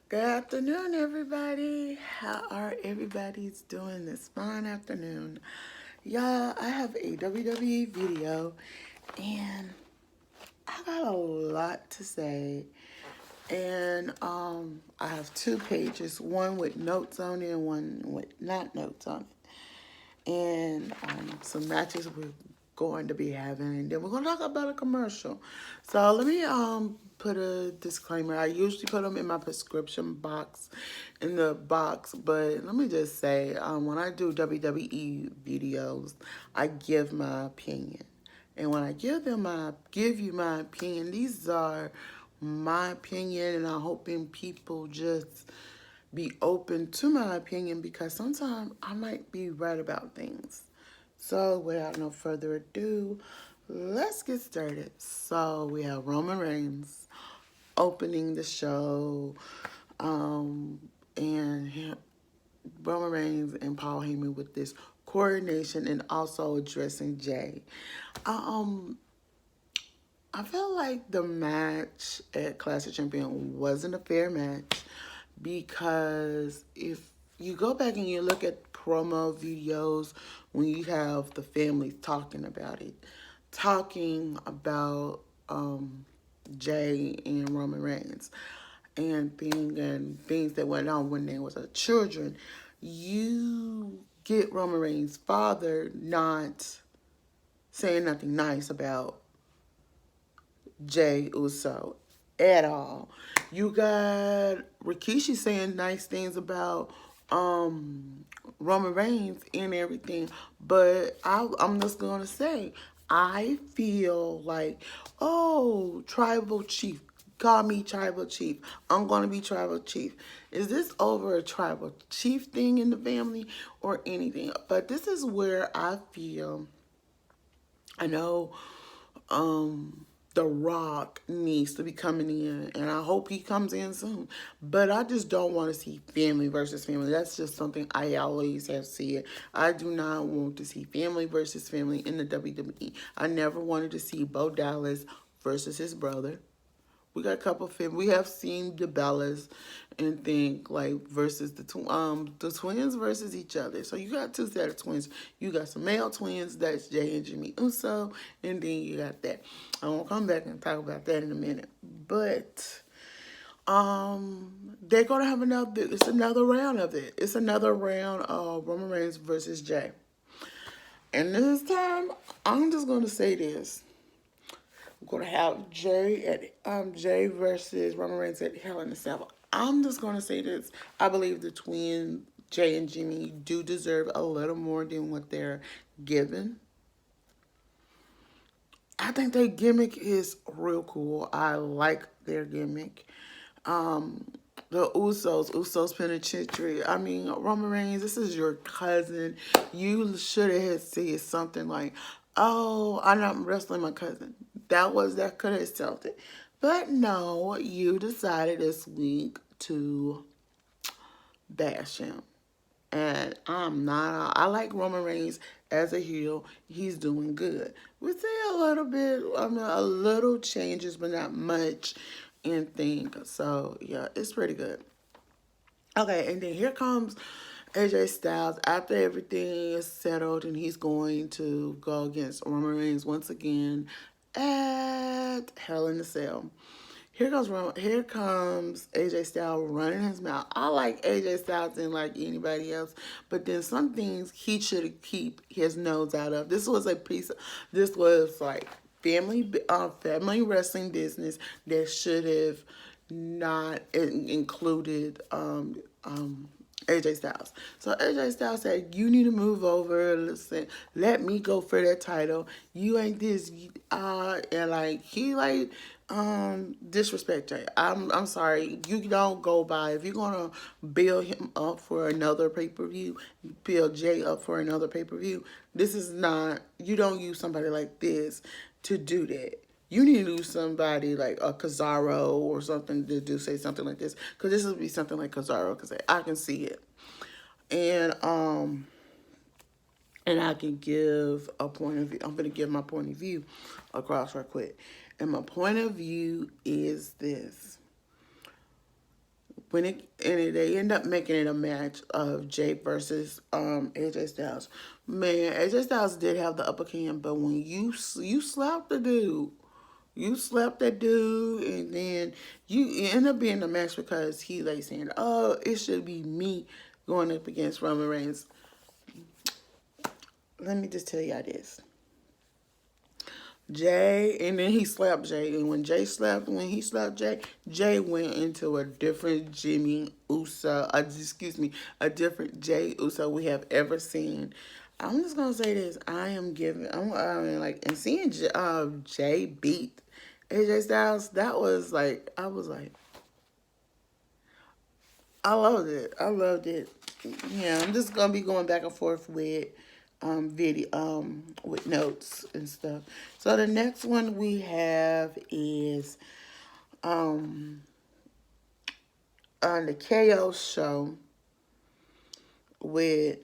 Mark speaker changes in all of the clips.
Speaker 1: Good afternoon, everybody. How are everybody's doing this fine afternoon? Y'all, I have a WWE video and I got a lot to say. And I have two pages, one with notes on it and one with not notes on it. And some matches we're going to be having, and then we're going to talk about a commercial. So let me put a disclaimer. I usually put them in my prescription box, in the box, but let me just say, when I do WWE videos, I give my opinion. And when I give you my opinion, these are my opinion, and I'm hoping people just be open to my opinion because sometimes I might be right about things. So without no further ado, let's get started. So we have Roman Reigns opening the show, and Roman Reigns and Paul Heyman with this coordination and also addressing Jay. Um, I feel like the match at Clash of Champions wasn't a fair match because if you go back and you look at promo videos when you have the families talking about it, talking about Jay and Roman Reigns and things that went on when they was children, you get Roman Reigns' father not saying nothing nice about Jay Uso at all. You got Rikishi saying nice things about Roman Reigns and everything, but I'm just gonna say I feel like, oh, tribal chief. Call me tribal chief. I'm gonna be tribal chief. Is this over a tribal chief thing in the family or anything? But this is where I feel, I know The Rock needs to be coming in, and I hope he comes in soon. But I just don't want to see family versus family. That's just something I always have said. I do not want to see family versus family in the WWE. I never wanted to see Bo Dallas versus his brother. We got a couple of films. We have seen the Bellas and think like versus the twins versus each other. So you got two set of twins. You got some male twins, that's Jay and Jimmy Uso, and then you got that. I won't come back and talk about that in a minute. But they're gonna have it's another round of it. It's another round of Roman Reigns versus Jay. And this time I'm just gonna say this. We're gonna have Jay versus Roman Reigns at Hell in a Cell. I'm just gonna say this. I believe the twins, Jay and Jimmy, do deserve a little more than what they're given. I think their gimmick is real cool. I like their gimmick. The Usos penitentiary. I mean, Roman Reigns, this is your cousin. You should have said something like, "Oh, I'm not wrestling my cousin." That could have sold it, but no, you decided this week to bash him. And I'm not. I like Roman Reigns as a heel. He's doing good. We see a little bit, a little changes, but not much in things. So yeah, it's pretty good. Okay, and then here comes AJ Styles after everything is settled, and he's going to go against Roman Reigns once again at Hell in a Cell. Here comes AJ Styles running his mouth. I like AJ Styles and like anybody else, but then some things he should keep his nose out of. This was a piece. This was like family wrestling business that should have not included AJ Styles. So AJ Styles said, "You need to move over. Listen, let me go for that title. You ain't this." And like he like disrespect Jay. I'm sorry. You don't go by, if you're gonna build him up for another pay-per-view, build Jay up for another pay-per-view. This is not, you don't use somebody like this to do that. You need to use somebody like a Cesaro or something to say something like this, because this would be something like Cesaro, because I can see it. And I can give a point of view. I'm going to give my point of view across right quick. And my point of view is this. They end up making it a match of Jay versus AJ Styles. Man, AJ Styles did have the upper hand, but when you slapped the dude, you slapped that dude, and then you end up being a match because he like saying, "Oh, it should be me going up against Roman Reigns." Let me just tell y'all this. Jay, and then he slapped Jay, and when he slapped Jay, Jay went into a different Jimmy Uso, a different Jay Uso we have ever seen. I'm just gonna say this: I mean, like, and seeing Jay beat AJ Styles, that was like, I loved it. I loved it. Yeah, I'm just gonna be going back and forth with video with notes and stuff. So the next one we have is um on the KO show with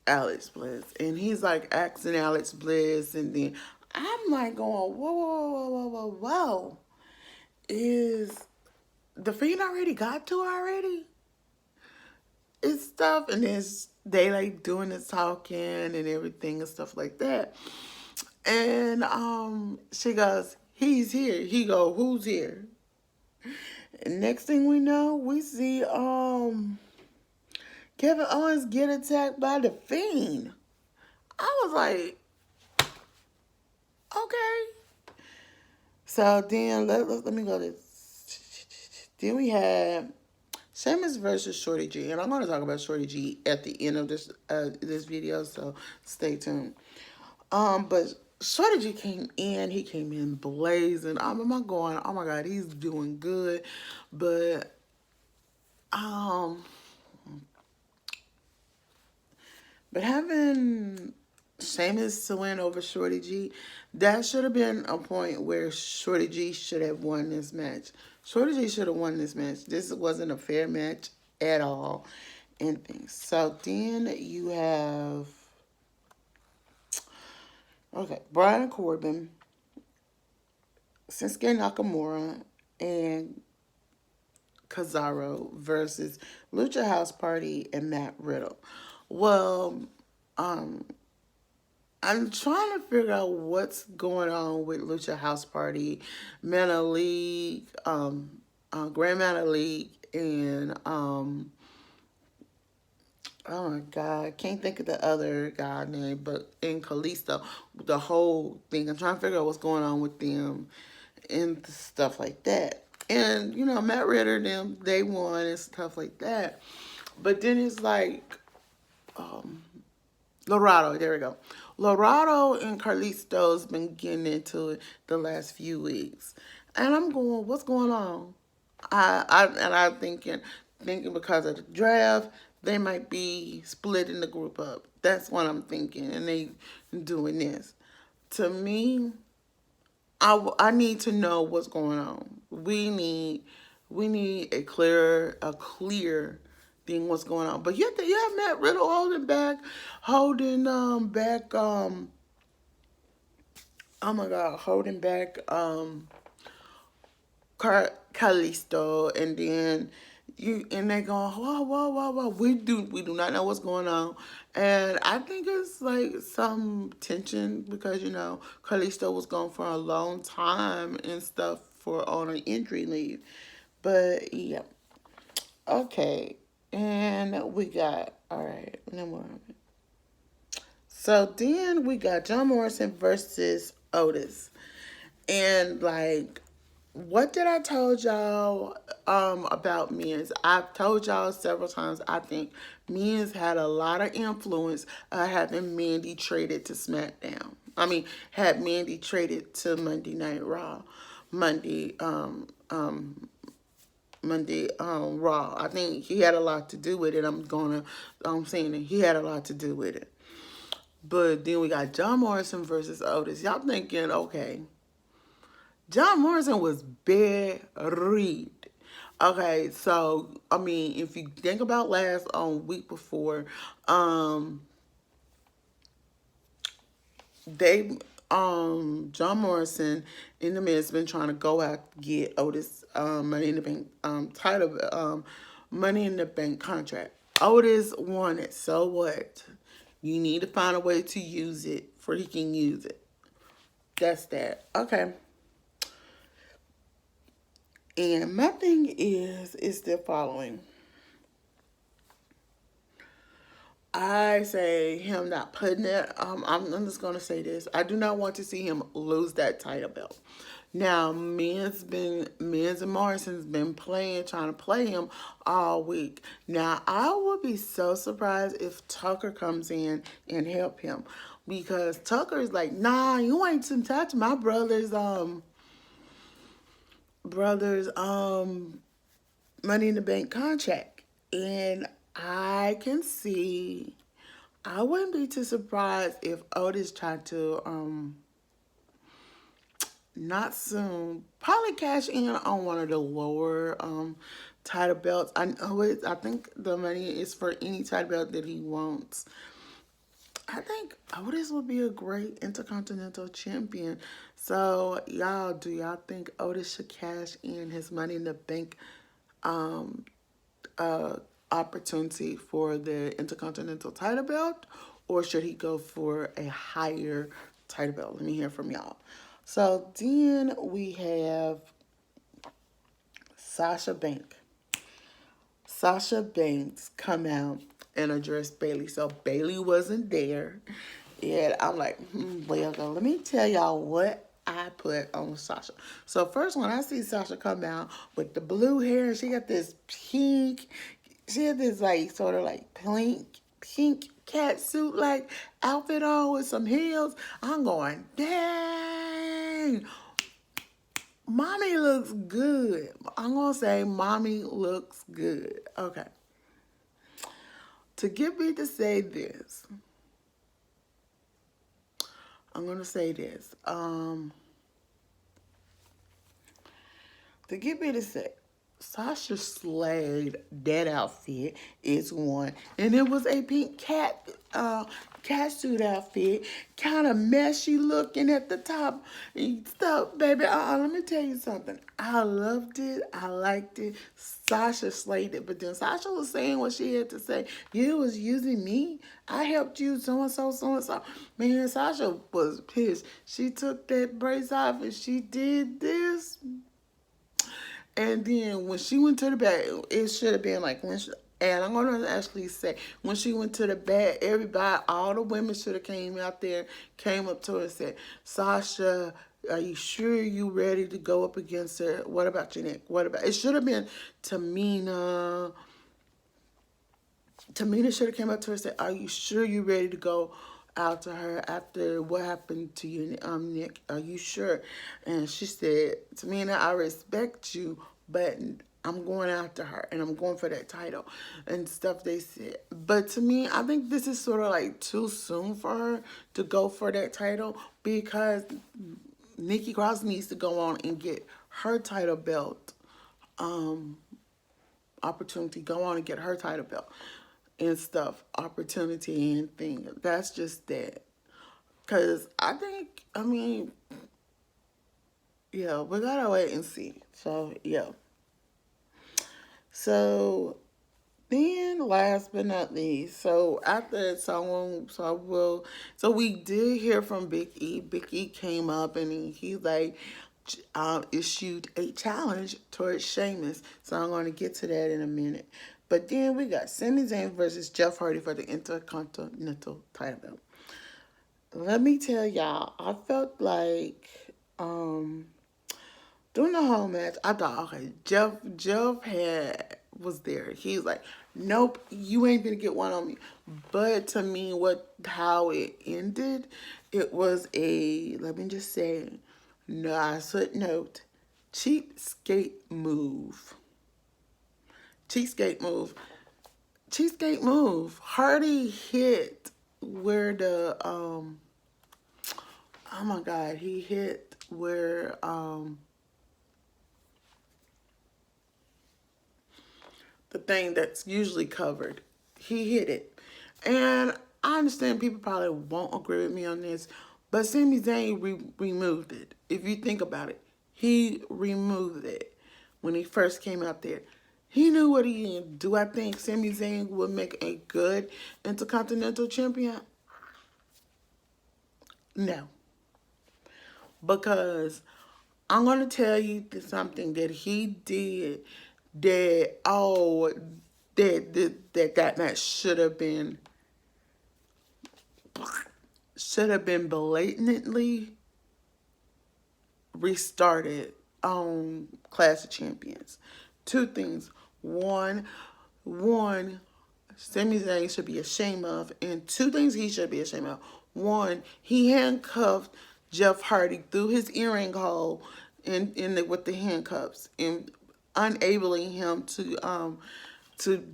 Speaker 1: Alex Bliss, and he's like asking Alex Bliss, and then I'm like going, whoa, whoa, whoa, whoa, whoa, whoa, is the Fiend already got to her already? It's stuff, and then they like doing the talking and everything and stuff like that. And she goes, "He's here." He go, "Who's here?" And next thing we know, we see Kevin Owens get attacked by the Fiend. I was like, okay. So then let me go to. Then we had Sheamus versus Shorty G, and I'm going to talk about Shorty G at the end of this video, so stay tuned. But Shorty G came in. He came in blazing. I'm not going. Oh my God, he's doing good. But having Sheamus to win over Shorty G, that should have been a point where Shorty G should have won this match. Shorty G should have won this match. This wasn't a fair match at all. And things. So then you have, okay, Brian Corbin, Shinsuke Nakamura, and Cesaro versus Lucha House Party and Matt Riddle. Well, I'm trying to figure out what's going on with Lucha House Party, Mana League, Grand Mana League, and oh my God, I can't think of the other guy name, but in Kalisto, the whole thing. I'm trying to figure out what's going on with them and stuff like that. And Matt Ritter, them, they won and stuff like that. But then it's like Lorado, there we go. Lorado and Carlisto's been getting into it the last few weeks. And I'm going, what's going on? I'm thinking because of the draft, they might be splitting the group up. That's what I'm thinking. And they doing this. To me, I need to know what's going on. We need a clear thing what's going on. But you have Matt Riddle holding back Kalisto, and then they going, whoa, whoa, whoa, whoa. We do not know what's going on. And I think it's like some tension because Kalisto was gone for a long time and stuff on an injury leave. But yeah. Okay. And we got, all right, no more. So then we got John Morrison versus Otis. And like, what did I told y'all about Miz? I've told y'all several times. I think Miz had a lot of influence having Mandy traded to SmackDown. I mean, had Mandy traded to Monday Night Raw, Monday Raw. I think he had a lot to do with it. I'm saying that he had a lot to do with it. But then we got John Morrison versus Otis. Y'all thinking, okay, John Morrison was buried. Okay, so I mean, if you think about last week before, they John Morrison in the midst been trying to go out get Otis Money in the Bank title Money in the Bank contract. Otis won it. So what? You need to find a way to use it for he can use it. That's that. Okay. And my thing is the following. I say him not putting it. I'm just gonna say this. I do not want to see him lose that title belt. Now, Miz and Morrison's been trying to play him all week. Now, I would be so surprised if Tucker comes in and help him, because Tucker is like, nah, you ain't to touch my brother's Money in the Bank contract, and I can see. I wouldn't be too surprised if Otis tried to not soon probably cash in on one of the lower title belts. I know it. I think the money is for any title belt that he wants. I think Otis would be a great intercontinental champion. So y'all, do y'all think Otis should cash in his Money in the Bank um, opportunity for the Intercontinental title belt, or should he go for a higher title belt? Let me hear from y'all. So then we have Sasha Banks. Sasha Banks come out and address Bailey. So Bailey wasn't there. And I'm like, well, let me tell y'all what I put on Sasha. So first, when I see Sasha come out with the blue hair, she got this pink, she had this like sort of like pink cat suit like outfit on with some heels. I'm going, dang, mommy looks good. I'm gonna say mommy looks good. Okay. To get me to say this, I'm gonna say this. To get me to say, Sasha slayed that outfit is one, and it was a pink cat suit outfit, kind of messy looking at the top and stuff, baby. Let me tell you something. I loved it. I liked it. Sasha slayed it, but then Sasha was saying what she had to say. You was using me. I helped you, so and so, so and so. Man, Sasha was pissed. She took that brace off and she did this. And then when she went to the back, it should have been like and I'm gonna actually say when she went to the back, everybody, all the women should have came out there, came up to her and said, Sasha, are you sure you ready to go up against her? What about your neck? What about it? Should have been Tamina. Tamina should have came up to her and said, are you sure you ready to go out to her after what happened to you, Nick? Are you sure? And she said, Tamina, I respect you, but I'm going after her and I'm going for that title and stuff they said. But to me, I think this is sort of like too soon for her to go for that title, because Nikki Cross needs to go on and get her title belt opportunity, go on and get her title belt and stuff, opportunity and thing. That's just that. Because I mean, yeah, we gotta wait and see. So, yeah. So, then last but not least, so after so we did hear from Big E. Big E came up and he like issued a challenge towards Sheamus. So I'm going to get to that in a minute. But then we got Sami Zayn versus Jeff Hardy for the Intercontinental title belt. Let me tell y'all, I felt like during the whole match, I thought, okay, Jeff was there. He's like, nope, you ain't gonna get one on me. But to me, how it ended, it was let me just say, nice footnote, cheapskate move. Cheapskate move. Cheapskate move. Hardy hit where oh my God, he hit where the thing that's usually covered. He hit it. And I understand people probably won't agree with me on this, But Sami Zayn removed it. If you think about it, he removed it when he first came out there. He knew what he did. Do I think Sami Zayn would make a good Intercontinental Champion? No. Because I'm going to tell you something that he did that, oh, that match should have been blatantly restarted on Clash of Champions. Two things. One, one, Sami Zayn should be ashamed of, and two things he should be ashamed of. One, he handcuffed Jeff Hardy through his earring hole with the handcuffs and unabling him to to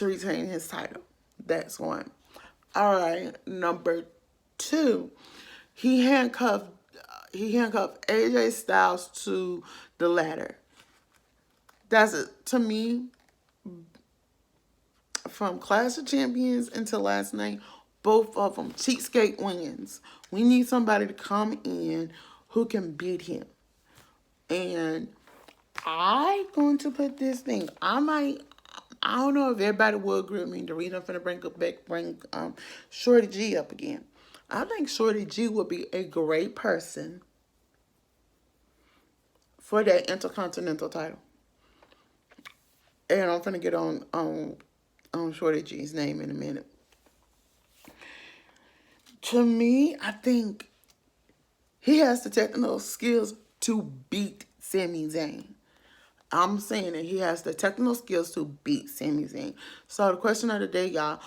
Speaker 1: retain his title. That's one. All right, number two, he handcuffed AJ Styles to the ladder. That's it. To me, from Clash of Champions until last night, both of them cheapskate wins. We need somebody to come in who can beat him. And I'm going to put this thing. I don't know if everybody will agree with me. The reason I'm going to bring Shorty G up again. I think Shorty G would be a great person for that Intercontinental title. And I'm going to get on Shorty G's name in a minute. To me, I think he has the technical skills to beat Sami Zayn. I'm saying that he has the technical skills to beat Sami Zayn. So the question of the day, y'all,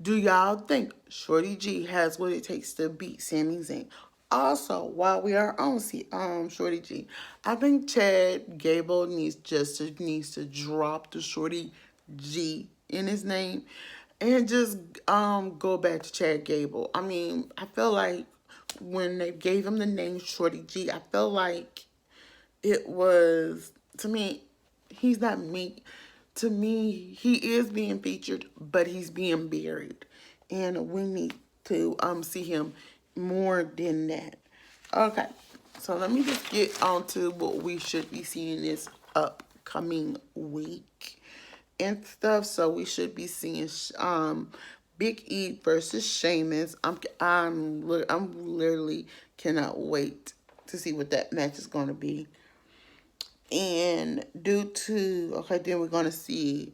Speaker 1: do y'all think Shorty G has what it takes to beat Sami Zayn? Also, while we are on Shorty G, I think Chad Gable needs to drop the Shorty G in his name and just go back to Chad Gable. I mean, I feel like when they gave him the name Shorty G, I felt like it was, to me, he's not me. To me, he is being featured, but he's being buried. And we need to see him more than that. Okay, so let me just get on to what we should be seeing this upcoming week and stuff. So we should be seeing Big E versus Sheamus. I'm literally cannot wait to see what that match is going to be. And then we're going to see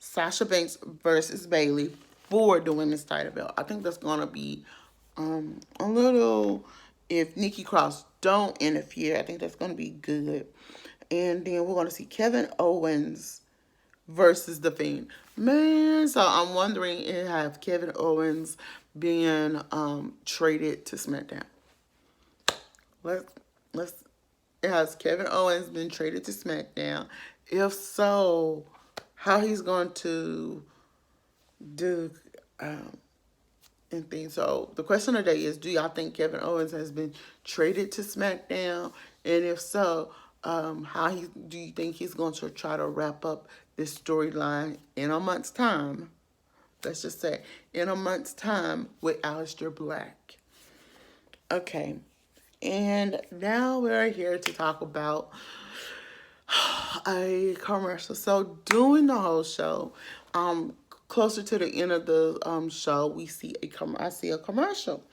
Speaker 1: Sasha Banks versus Bayley for the women's title belt. I think that's going to be a little, if Nikki Cross don't interfere, I think that's going to be good. And then we're going to see Kevin Owens versus The Fiend. Man, so I'm wondering if Kevin Owens been traded to SmackDown. Has Kevin Owens been traded to SmackDown? If so, how he's going to do and things. So the question of the day is, do y'all think Kevin Owens has been traded to SmackDown? And if so, do you think he's going to try to wrap up this storyline in a month's time? Let's just say in a month's time with Aleister Black. Okay. And now we're here to talk about a commercial. So during the whole show, closer to the end of the show, I see a commercial.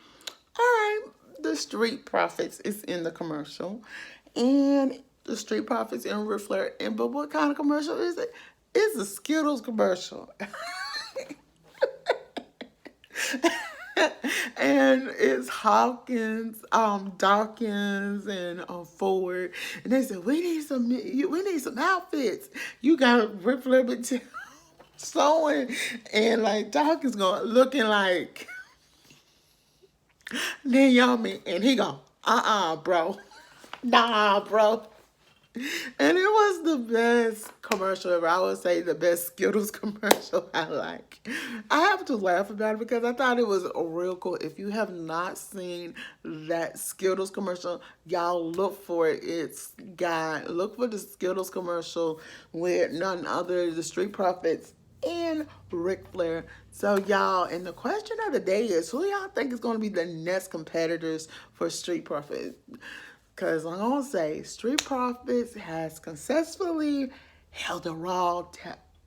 Speaker 1: All right, the Street Profits is in the commercial, and the Street Profits in Ric Flair. But what kind of commercial is it? It's a Skittles commercial. And it's Hawkins, Dawkins, and Ford, and they said we need some outfits. You got Ric Flair sewing, and like Dawkins looking like Naomi, and he go, bro, nah, bro. And it was the best commercial ever. I would say the best Skittles commercial I like. I have to laugh about it because I thought it was real cool. If you have not seen that Skittles commercial, y'all look for it. Look for the Skittles commercial with none other the Street Profits and Ric Flair. So y'all, and the question of the day is, who y'all think is going to be the next competitors for Street Profits? Because I'm going to say Street Profits has successfully held the Raw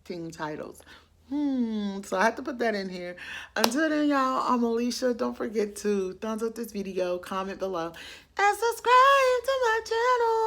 Speaker 1: team titles. So I have to put that in here. Until then, y'all, I'm Alicia. Don't forget to thumbs up this video, comment below, and subscribe to my channel.